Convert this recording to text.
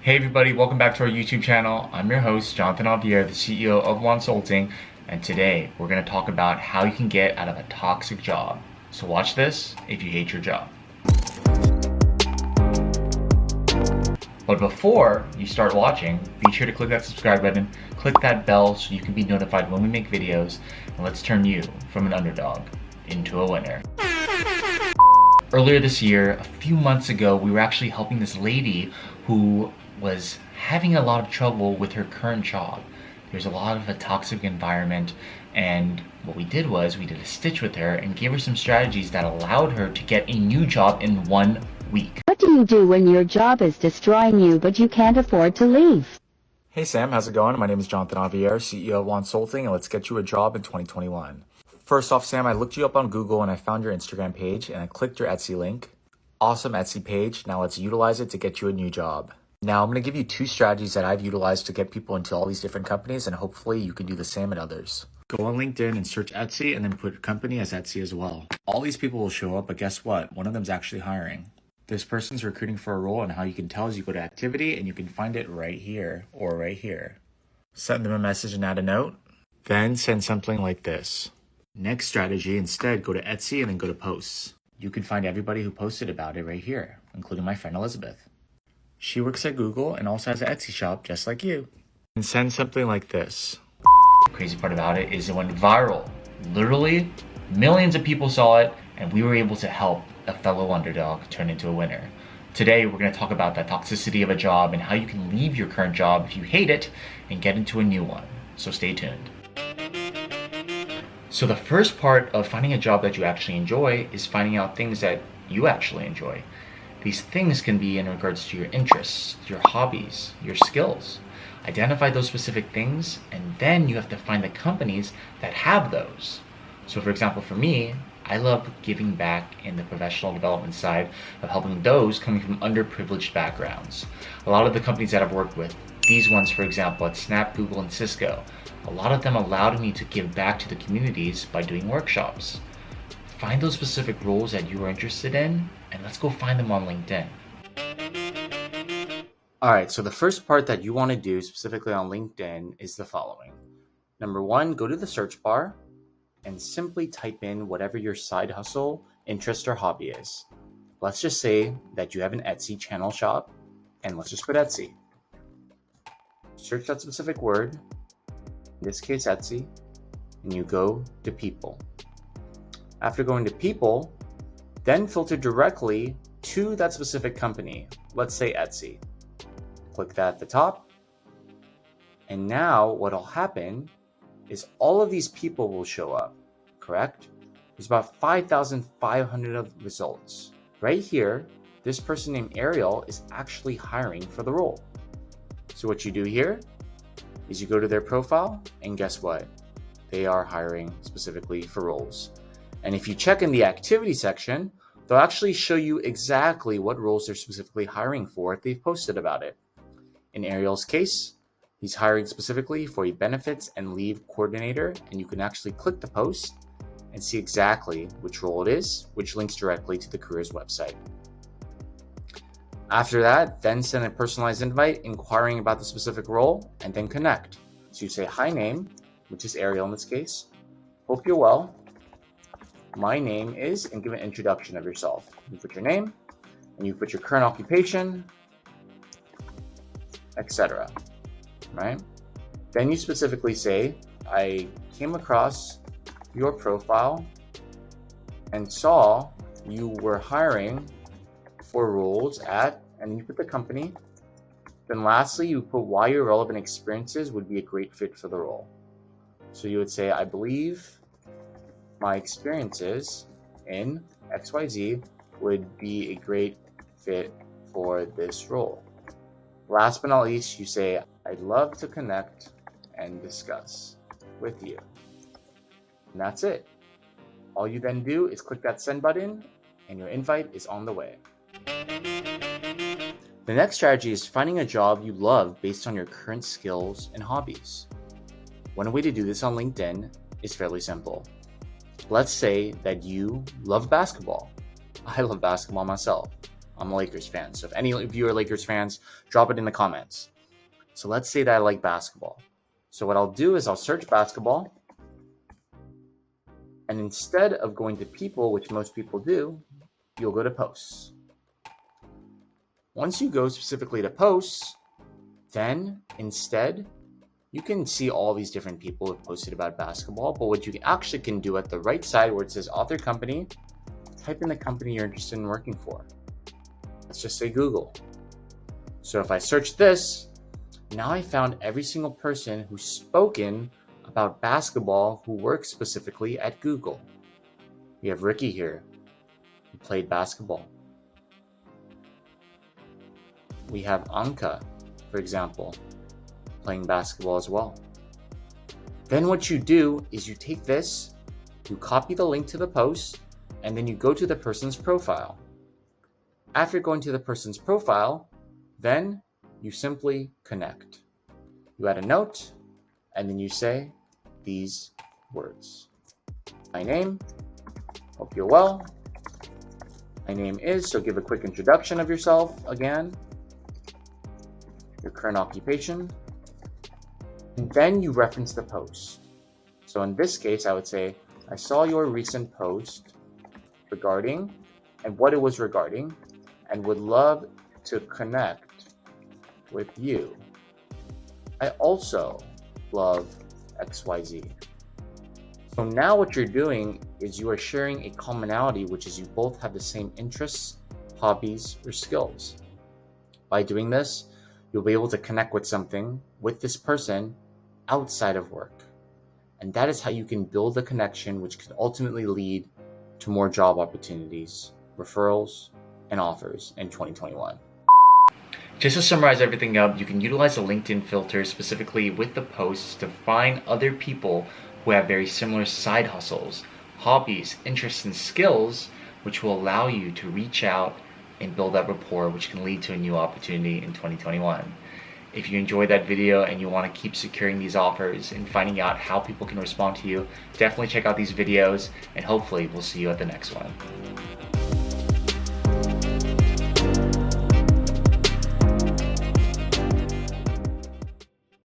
Hey everybody, welcome back to our YouTube channel. I'm your host, Jonathan Javier, the CEO of Wonsulting, and today we're going to talk about how you can get out of a toxic job. So watch this if you hate your job. But before you start watching, be sure to click that subscribe button, click that bell so you can be notified when we make videos, and let's turn you from an underdog into a winner. Earlier this year, a few months ago, we were actually helping this lady who was having a lot of trouble with her current job. There's a lot of a toxic environment, and what we did was we did a stitch with her and gave her some strategies that allowed her to get a new job in 1 week. What do you do when your job is destroying you but you can't afford to leave? Hey Sam, how's it going? My name is Jonathan Javier, CEO of Wonsulting, and let's get you a job in 2021. First off, Sam, I looked you up on Google and I found your Instagram page and I clicked your Etsy link. Awesome Etsy page. Now let's utilize it to get you a new job. Now I'm going to give you 2 strategies that I've utilized to get people into all these different companies, and hopefully you can do the same at others. Go on LinkedIn and search Etsy and then put company as Etsy as well. All these people will show up, but guess what? One of them's actually hiring. This person's recruiting for a role, and how you can tell is you go to activity and you can find it right here or right here. Send them a message and add a note. Then send something like this. Next strategy, instead go to Etsy and then go to posts. You can find everybody who posted about it right here, including my friend Elizabeth. She works at Google and also has an Etsy shop just like you. And send something like this. The crazy part about it is it went viral. Literally, millions of people saw it, and we were able to help a fellow underdog turn into a winner. Today, we're going to talk about the toxicity of a job and how you can leave your current job if you hate it and get into a new one. So stay tuned. So the first part of finding a job that you actually enjoy is finding out things that you actually enjoy. These things can be in regards to your interests, your hobbies, your skills. Identify those specific things, and then you have to find the companies that have those. So for example, for me, I love giving back in the professional development side of helping those coming from underprivileged backgrounds. A lot of the companies that I've worked with, these ones for example at Snap, Google, and Cisco, a lot of them allowed me to give back to the communities by doing workshops. Find those specific roles that you are interested in, and let's go find them on LinkedIn. Alright, so the first part that you want to do specifically on LinkedIn is the following. Number 1, go to the search bar and simply type in whatever your side hustle, interest, or hobby is. Let's just say that you have an Etsy channel shop, and let's just put Etsy. Search that specific word, in this case Etsy, and you go to people. After going to people, then filter directly to that specific company. Let's say Etsy. Click that at the top. And now what'll happen is all of these people will show up, correct? There's about 5,500 of results. Right here, this person named Ariel is actually hiring for the role. So what you do here is you go to their profile, and guess what? They are hiring specifically for roles. And if you check in the activity section, they'll actually show you exactly what roles they're specifically hiring for if they've posted about it. In Ariel's case, he's hiring specifically for a benefits and leave coordinator, and you can actually click the post and see exactly which role it is, which links directly to the careers website. After that, then send a personalized invite inquiring about the specific role, and then connect. So you say, hi name, which is Ariel in this case. Hope you're well. My name is, and give an introduction of yourself. You put your name, and you put your current occupation, etc. Right? Then you specifically say, I came across your profile and saw you were hiring for roles at, and you put the company. Then lastly, you put why your relevant experiences would be a great fit for the role. So you would say, I believe my experiences in XYZ would be a great fit for this role. Last but not least, you say, I'd love to connect and discuss with you. And that's it. All you then do is click that send button, and your invite is on the way. The next strategy is finding a job you love based on your current skills and hobbies. One way to do this on LinkedIn is fairly simple. Let's say that you love basketball. I love basketball myself. I'm a Lakers fan. So if any of you are Lakers fans, drop it in the comments. So let's say that I like basketball. So what I'll do is I'll search basketball. And instead of going to people, which most people do, you'll go to posts. Once you go specifically to posts, then instead, you can see all these different people who have posted about basketball, but what you actually can do at the right side where it says author company, type in the company you're interested in working for. Let's just say Google. So if I search this, now I found every single person who's spoken about basketball who works specifically at Google. We have Ricky here, who played basketball. We have Anka, for example, playing basketball as well. Then what you do is you take this, you copy the link to the post, and then you go to the person's profile. After going to the person's profile, then you simply connect. You add a note, and then you say these words. My name, hope you're well. My name is, so give a quick introduction of yourself again. Your current occupation. And then you reference the post. So in this case, I would say, I saw your recent post regarding, and what it was regarding, and would love to connect with you. I also love XYZ. So now what you're doing is you are sharing a commonality, which is you both have the same interests, hobbies, or skills. By doing this, you'll be able to connect with something with this person outside of work. And that is how you can build a connection which can ultimately lead to more job opportunities, referrals, and offers in 2021. Just to summarize everything up, you can utilize the LinkedIn filter specifically with the posts to find other people who have very similar side hustles, hobbies, interests, and skills, which will allow you to reach out and build that rapport, which can lead to a new opportunity in 2021. If you enjoyed that video and you want to keep securing these offers and finding out how people can respond to you, definitely check out these videos, and hopefully we'll see you at the next one.